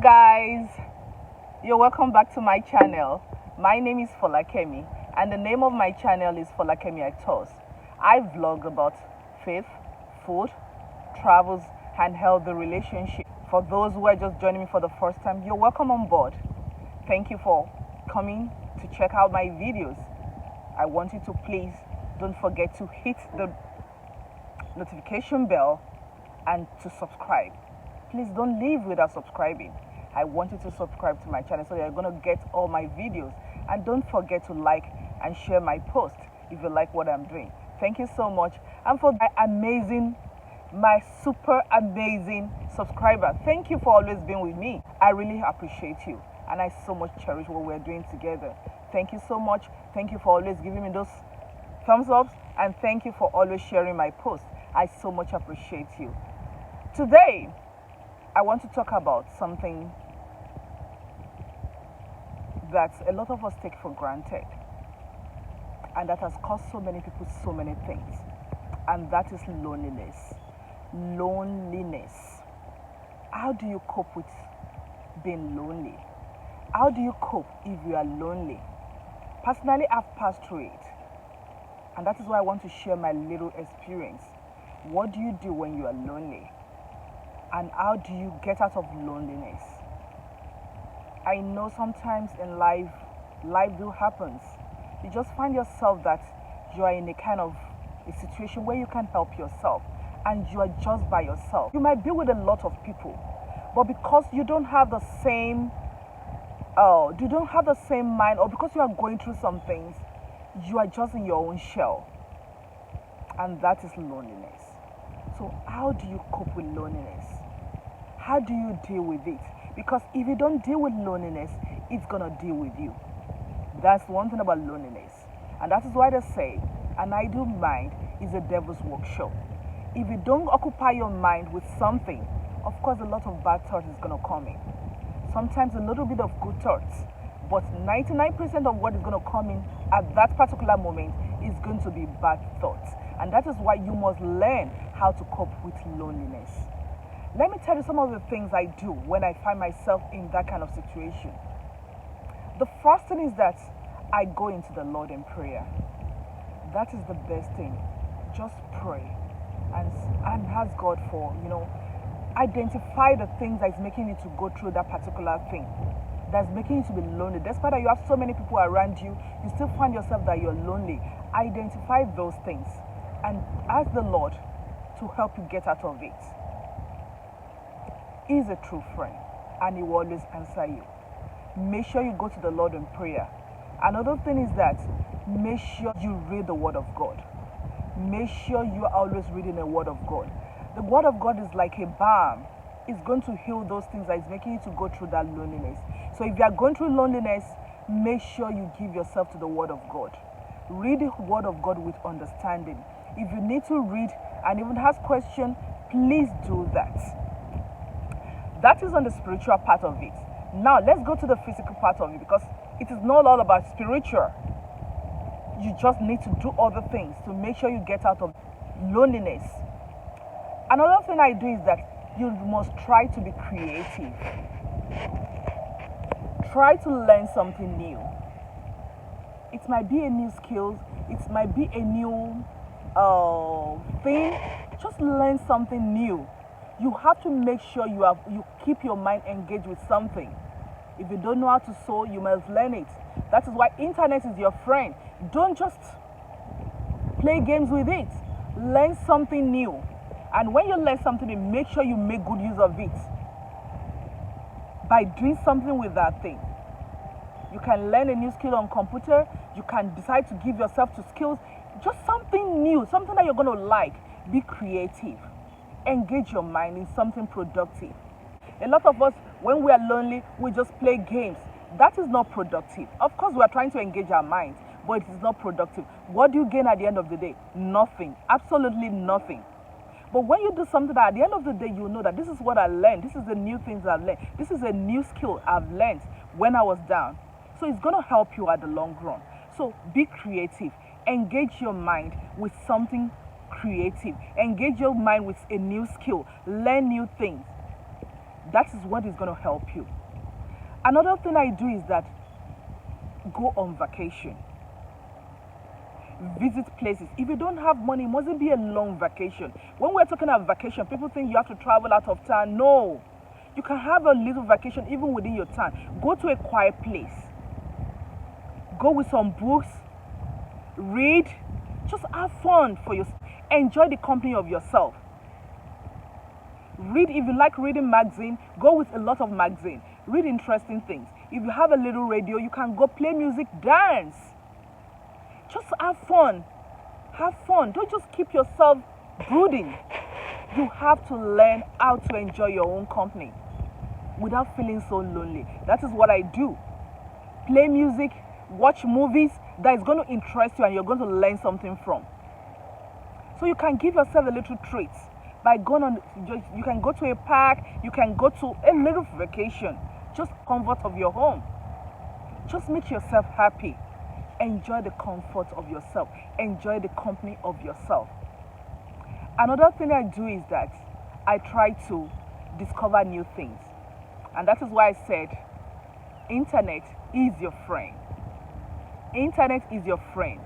guys, you're welcome back to my channel. My name is Folakemi and the name of my channel is Folakemi Actors. I vlog about faith, food, travels and healthy relationship. For those who are just joining me for the first time, you're welcome on board. Thank you for coming to check out my videos. I want you to please don't forget to hit the notification bell and to subscribe. Please don't leave without subscribing. I want you to subscribe to my channel so you're going to get all my videos. And don't forget to like and share my post if you like what I'm doing. Thank you so much. And for my super amazing subscriber, thank you for always being with me. I really appreciate you and I so much cherish what we're doing together. Thank you so much. Thank you for always giving me those thumbs ups and thank you for always sharing my posts. I so much appreciate you. Today, I want to talk about something that a lot of us take for granted and that has caused so many people so many things, and that is loneliness. Loneliness. How do you cope with being lonely? How do you cope if you are lonely? Personally, I've passed through it, and that is why I want to share my little experience. What do you do when you are lonely? And how do you get out of loneliness? I know sometimes in life do happens. You just find yourself that you are in a kind of a situation where you can't help yourself and you are just by yourself. You might be with a lot of people, but because you don't have the same mind, or because you are going through some things, you are just in your own shell. And that is loneliness. So how do you cope with loneliness? How do you deal with it? Because if you don't deal with loneliness, it's gonna deal with you. That's one thing about loneliness. And that is why they say an idle mind is a devil's workshop. If you don't occupy your mind with something, of course a lot of bad thoughts is gonna come in. Sometimes a little bit of good thoughts, but 99% of what is gonna come in at that particular moment is going to be bad thoughts. And that is why you must learn how to cope with loneliness. Let me tell you some of the things I do when I find myself in that kind of situation. The first thing is that I go into the Lord in prayer. That is the best thing. Just pray and ask God for, identify the things that is making you to go through that particular thing, that's making you to be lonely. Despite that you have so many people around you, you still find yourself that you're lonely. Identify those things and ask the Lord to help you get out of it. He is a true friend and he will always answer you. Make sure you go to the Lord in prayer. Another thing is that make sure you read the Word of God. Make sure you are always reading the Word of God. The Word of God is like a balm. It's going to heal those things that is making you to go through that loneliness. So if you are going through loneliness, make sure you give yourself to the Word of God. Read the Word of God with understanding. If you need to read and even ask questions, please do that. That is on the spiritual part of it. Now let's go to the physical part of it, because it is not all about spiritual. You just need to do other things to make sure you get out of loneliness. Another thing I do is that you must try to be creative. Try to learn something new. It might be a new skill. It might be a new thing. Just learn something new. You have to make sure you keep your mind engaged with something. If you don't know how to sew, you must learn it. That is why internet is your friend. Don't just play games with it. Learn something new. And when you learn something new, make sure you make good use of it by doing something with that thing. You can learn a new skill on computer. You can decide to give yourself to skills. Just something new, something that you're going to like. Be creative. Engage your mind in something productive. A lot of us, when we are lonely, we just play games. That is not productive. Of course, we are trying to engage our minds, but it is not productive. What do you gain at the end of the day? Nothing. Absolutely nothing. But when you do something that at the end of the day, you know that this is what I learned. This is the new things I've learned. This is a new skill I've learned when I was down. So it's going to help you at the long run. So be creative. Engage your mind with something creative. Engage your mind with a new skill. Learn new things. That is what is going to help you. Another thing I do is that go on vacation. Visit places. If you don't have money, it mustn't be a long vacation. When we're talking about vacation, people think you have to travel out of town. No. You can have a little vacation even within your town. Go to a quiet place. Go with some books. Read. Just have fun for yourself. Enjoy the company of yourself. Read. If you like reading magazine, go with a lot of magazine. Read interesting things. If you have a little radio, you can go play music, dance. Just have fun. Have fun. Don't just keep yourself brooding. You have to learn how to enjoy your own company without feeling so lonely. That is what I do. Play music, watch movies that is going to interest you and you're going to learn something from. So you can give yourself a little treat by going on. You can go to a park. You can go to a little vacation. Just comfort of your home. Just make yourself happy. Enjoy the comfort of yourself. Enjoy the company of yourself. Another thing I do is that I try to discover new things. And that is why I said internet is your friend. Internet is your friend.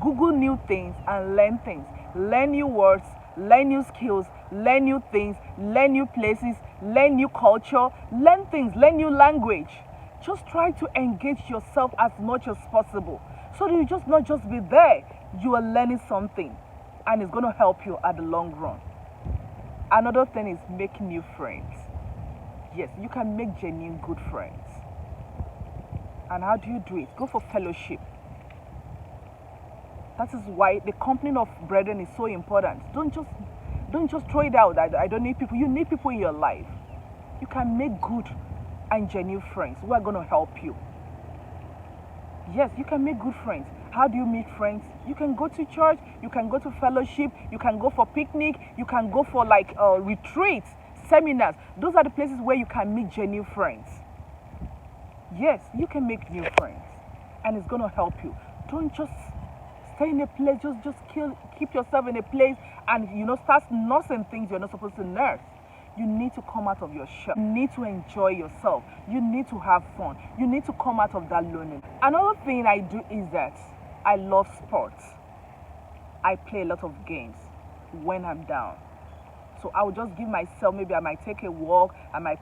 Google new things and learn things. Learn new words, learn new skills, learn new things, learn new places, learn new culture, learn things, learn new language. Just try to engage yourself as much as possible. So that you just not just be there, you are learning something and it's going to help you at the long run. Another thing is make new friends. Yes, you can make genuine good friends. And how do you do it? Go for fellowship. That is why the company of brethren is so important. Don't just throw it out. I don't need people. You need people in your life. You can make good and genuine friends who are going to help you. Yes, you can make good friends. How do you meet friends? You can go to church, you can go to fellowship, you can go for picnic, you can go for retreats, seminars. Those are the places where you can meet genuine friends. Yes, you can make new friends and it's going to help you. Don't just stay in a place, keep yourself in a place and start nursing things you're not supposed to nurse. You need to come out of your shell. You need to enjoy yourself. You need to have fun. You need to come out of that loneliness. Another thing I do is that I love sports. I play a lot of games when I'm down. So I will just give myself, maybe I might take a walk, I might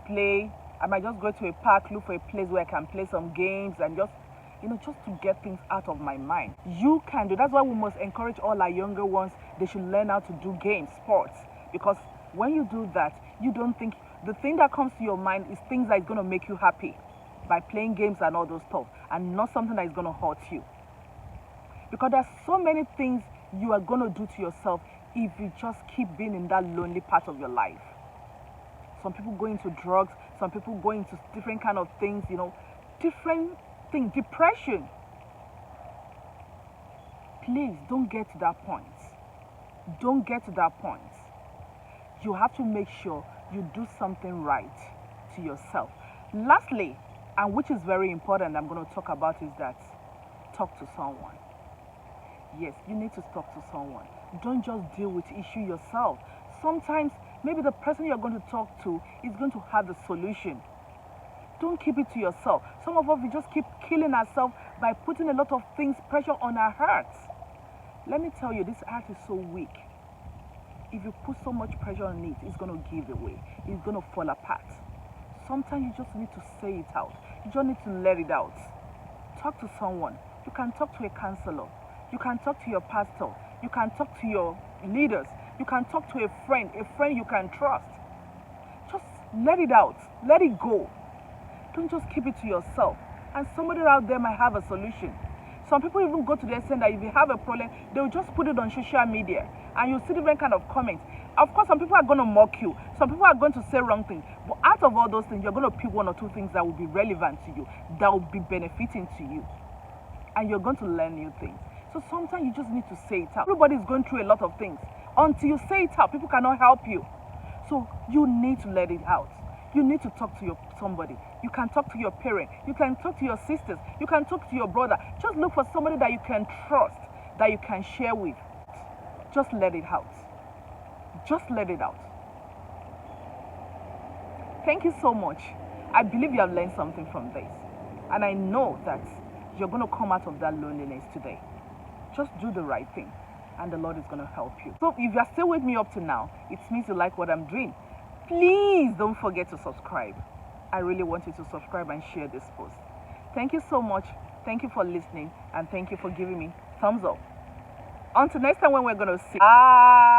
just go to a park, look for a place where I can play some games and just to get things out of my mind. You can do. That's why we must encourage all our younger ones. They should learn how to do games, sports, because when you do that, you don't think the thing that comes to your mind is things that is going to make you happy by playing games and all those stuff, and not something that is going to hurt you. Because there's so many things you are going to do to yourself if you just keep being in that lonely part of your life. Some people go into drugs, some people go into different kind of things, different things, depression. Please don't get to that point. Don't get to that point. You have to make sure you do something right to yourself. Lastly, and which is very important, I'm going to talk about, is that talk to someone. Yes, you need to talk to someone. Don't just deal with the issue yourself. Sometimes maybe the person you're going to talk to is going to have the solution. Don't keep it to yourself. Some of us, we just keep killing ourselves by putting a lot of things, pressure on our hearts. Let me tell you, this heart is so weak. If you put so much pressure on it, it's going to give away. It's going to fall apart. Sometimes you just need to say it out. You just need to let it out. Talk to someone. You can talk to a counselor. You can talk to your pastor. You can talk to your leaders. You can talk to a friend you can trust. Just let it out. Let it go. Don't just keep it to yourself. And somebody out there might have a solution. Some people even go to the extent that if you have a problem, they'll just put it on social media and you'll see different kind of comments. Of course, some people are going to mock you. Some people are going to say wrong things. But out of all those things, you're going to pick one or two things that will be relevant to you, that will be benefiting to you. And you're going to learn new things. So sometimes you just need to say it out. Everybody's going through a lot of things. Until you say it out, people cannot help you. So you need to let it out. You need to talk to somebody. You can talk to your parent. You can talk to your sisters. You can talk to your brother. Just look for somebody that you can trust, that you can share with. Just let it out. Just let it out. Thank you so much. I believe you have learned something from this. And I know that you're going to come out of that loneliness today. Just do the right thing, and the Lord is going to help you. So if you're still with me up to now, it means you like what I'm doing. Please don't forget to subscribe. I really want you to subscribe and share this post. Thank you so much. Thank you for listening, and thank you for giving me thumbs up. Until next time when we're going to see. Bye.